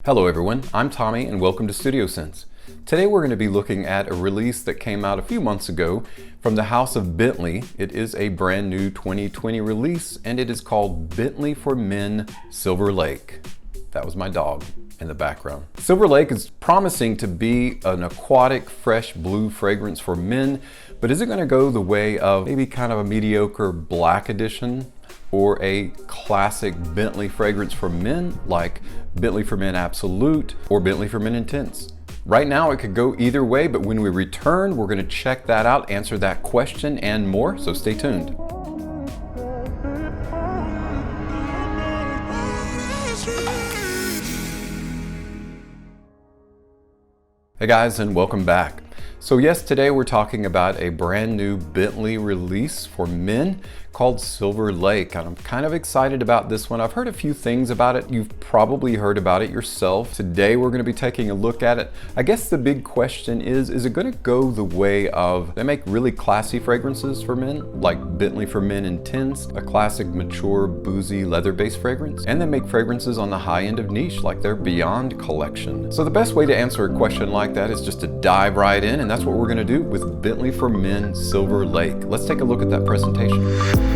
Hello everyone, I'm Tommy and welcome to Studio Sense. Today we're going to be looking at a release that came out a few months ago from the house of Bentley. It is a brand new 2020 release and it is called Bentley For Men Silverlake. That was my dog in the background. Silverlake is promising to be an aquatic, fresh blue fragrance for men, but is it going to go the way of maybe kind of a mediocre Black Edition or a classic Bentley fragrance for men like Bentley For Men Absolute or Bentley For Men Intense? Right now it could go either way, but when we return, we're going to check that out, answer that question and more, so stay tuned. Hey guys, and welcome back. So yes, today we're talking about a brand new Bentley release for men called Silverlake. And I'm kind of excited about this one. I've heard a few things about it. You've probably heard about it yourself. Today we're going to be taking a look at it. I guess the big question is it going to go the way of, they make really classy fragrances for men, like Bentley For Men Intense, a classic mature boozy leather-based fragrance, and they make fragrances on the high end of niche like their Beyond collection. So the best way to answer a question like that is just to dive right in, and that's what we're going to do with Bentley For Men Silverlake. Let's take a look at that presentation.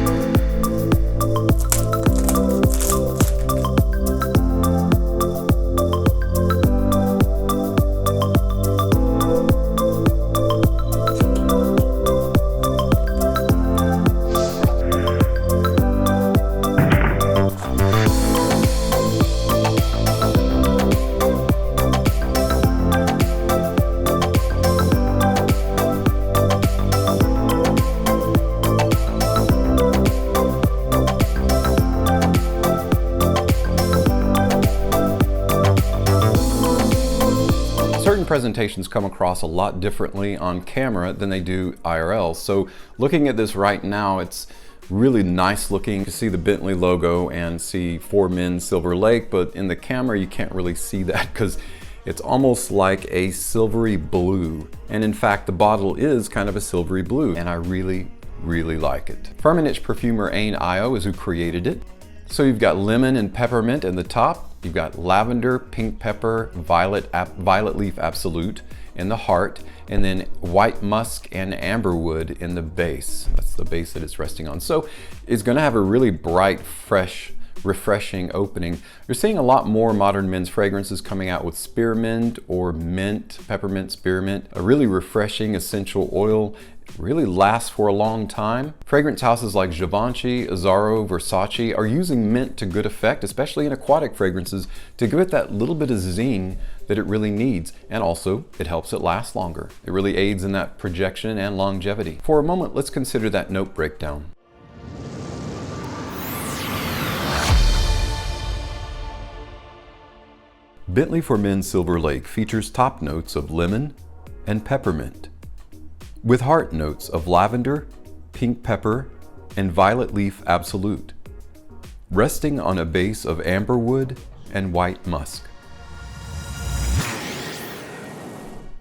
Presentations come across a lot differently on camera than they do IRL. So looking at this right now, it's really nice looking to see the Bentley logo and see For Men Silverlake, but in the camera you can't really see that because it's almost like a silvery blue. And in fact, the bottle is kind of a silvery blue, and I really like it. Firmenich perfumer Ain Io is who created it. So you've got lemon and peppermint in the top. You've got lavender, pink pepper, violet leaf absolute in the heart, and then white musk and amberwood in the base. That's the base that it's resting on. So it's going to have a really bright, fresh, refreshing opening. You're seeing a lot more modern men's fragrances coming out with spearmint or mint, peppermint, spearmint, a really refreshing essential oil. Really lasts for a long time. Fragrance houses like Givenchy, Azzaro, Versace are using mint to good effect, especially in aquatic fragrances, to give it that little bit of zing that it really needs. And also, it helps it last longer. It really aids in that projection and longevity. For a moment, let's consider that note breakdown. Bentley For Men Silverlake features top notes of lemon and peppermint, with heart notes of lavender, pink pepper, and violet leaf absolute, resting on a base of amberwood and white musk.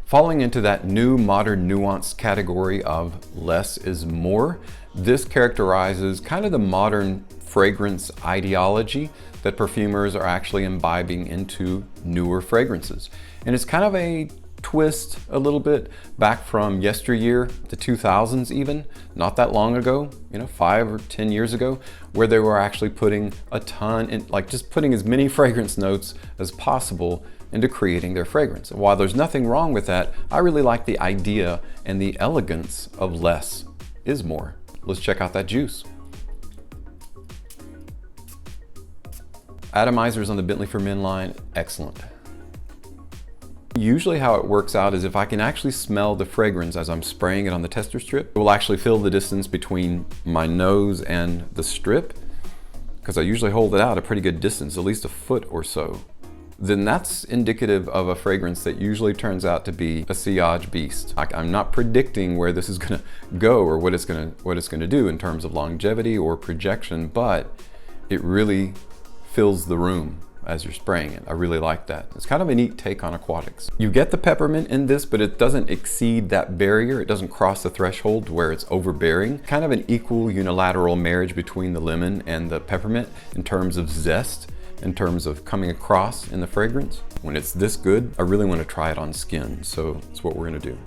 Falling into that new modern nuanced category of less is more, this characterizes kind of the modern fragrance ideology that perfumers are actually imbibing into newer fragrances. And it's kind of a twist a little bit back from yesteryear, the 2000s even, not that long ago, 5 or 10 years ago, where they were actually putting a ton in, like just putting as many fragrance notes as possible into creating their fragrance. And while there's nothing wrong with that, I really like the idea and the elegance of less is more. Let's check out that juice. Atomizers on the Bentley For Men line, excellent. Usually how it works out is if I can actually smell the fragrance as I'm spraying it on the tester strip, it will actually fill the distance between my nose and the strip, because I usually hold it out a pretty good distance, at least a foot or so. Then that's indicative of a fragrance that usually turns out to be a sillage beast. I'm not predicting where this is gonna go or what it's gonna do in terms of longevity or projection, but it really fills the room as you're spraying it. I really like that. It's kind of a neat take on aquatics. You get the peppermint in this, but it doesn't exceed that barrier. It doesn't cross the threshold where it's overbearing. Kind of an equal unilateral marriage between the lemon and the peppermint in terms of zest. in terms of coming across in the fragrance. When it's this good, I really want to try it on skin, so that's what we're going to do.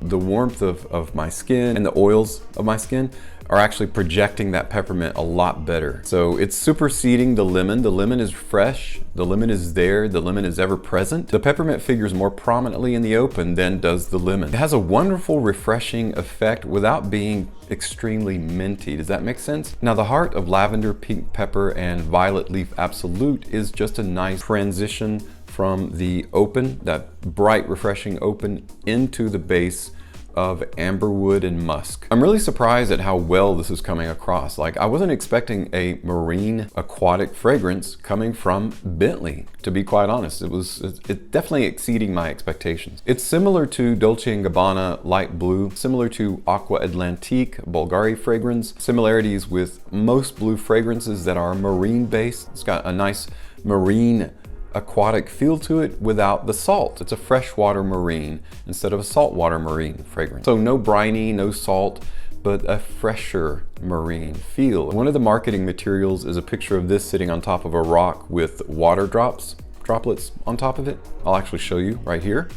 The warmth of my skin and the oils of my skin are actually projecting that peppermint a lot better. So it's superseding the lemon. The lemon is fresh, the lemon is there, the lemon is ever present. The peppermint figures more prominently in the open than does the lemon. It has a wonderful, refreshing effect without being extremely minty. Does that make sense? Now the heart of lavender, pink pepper, and violet leaf absolute is just a nice transition from the open, that bright, refreshing open, into the base of amberwood and musk. I'm really surprised at how well this is coming across. Like, I wasn't expecting a marine aquatic fragrance coming from Bentley, to be quite honest. It's definitely exceeding my expectations. It's similar to Dolce & Gabbana Light Blue, similar to Aqua Atlantique Bulgari fragrance, similarities with most blue fragrances that are marine based. It's got a nice marine aquatic feel to it without the salt. It's a freshwater marine instead of a saltwater marine fragrance. So no briny, no salt, but a fresher marine feel. One of the marketing materials is a picture of this sitting on top of a rock with water droplets on top of it. I'll actually show you right here,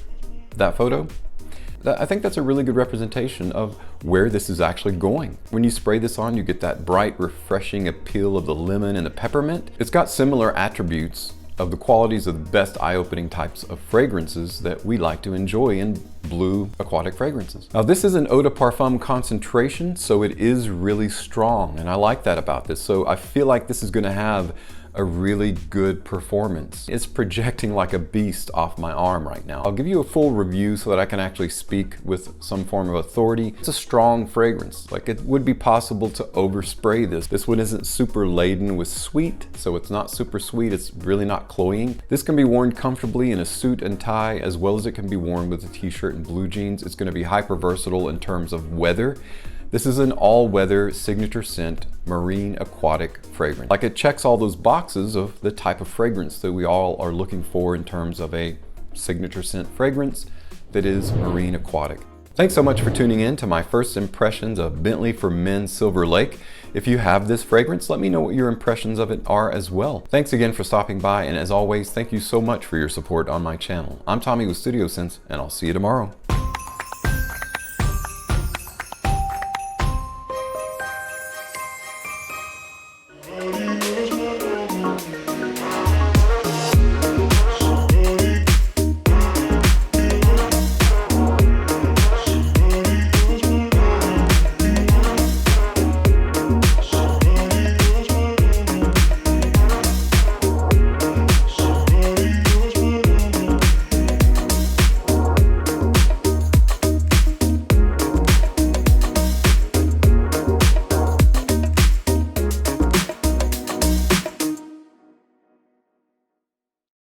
that photo. I think that's a really good representation of where this is actually going. When you spray this on, you get that bright, refreshing appeal of the lemon and the peppermint. It's got similar attributes of the qualities of the best eye-opening types of fragrances that we like to enjoy in blue aquatic fragrances. Now this is an eau de parfum concentration, so it is really strong, and I like that about this. So I feel like this is going to have a really good performance. It's projecting like a beast off my arm right now. I'll give you a full review so that I can actually speak with some form of authority. It's a strong fragrance. Like, it would be possible to overspray this. This one isn't super laden with sweet, so it's not super sweet. It's really not cloying. This can be worn comfortably in a suit and tie, as well as it can be worn with a t-shirt and blue jeans. It's going to be hyper versatile in terms of weather. This is an all-weather signature scent marine aquatic fragrance. Like, it checks all those boxes of the type of fragrance that we all are looking for in terms of a signature scent fragrance that is marine aquatic. Thanks so much for tuning in to my first impressions of Bentley For Men Silverlake. If you have this fragrance, let me know what your impressions of it are as well. Thanks again for stopping by, and as always, thank you so much for your support on my channel. I'm Tommy with Studio Sense, and I'll see you tomorrow.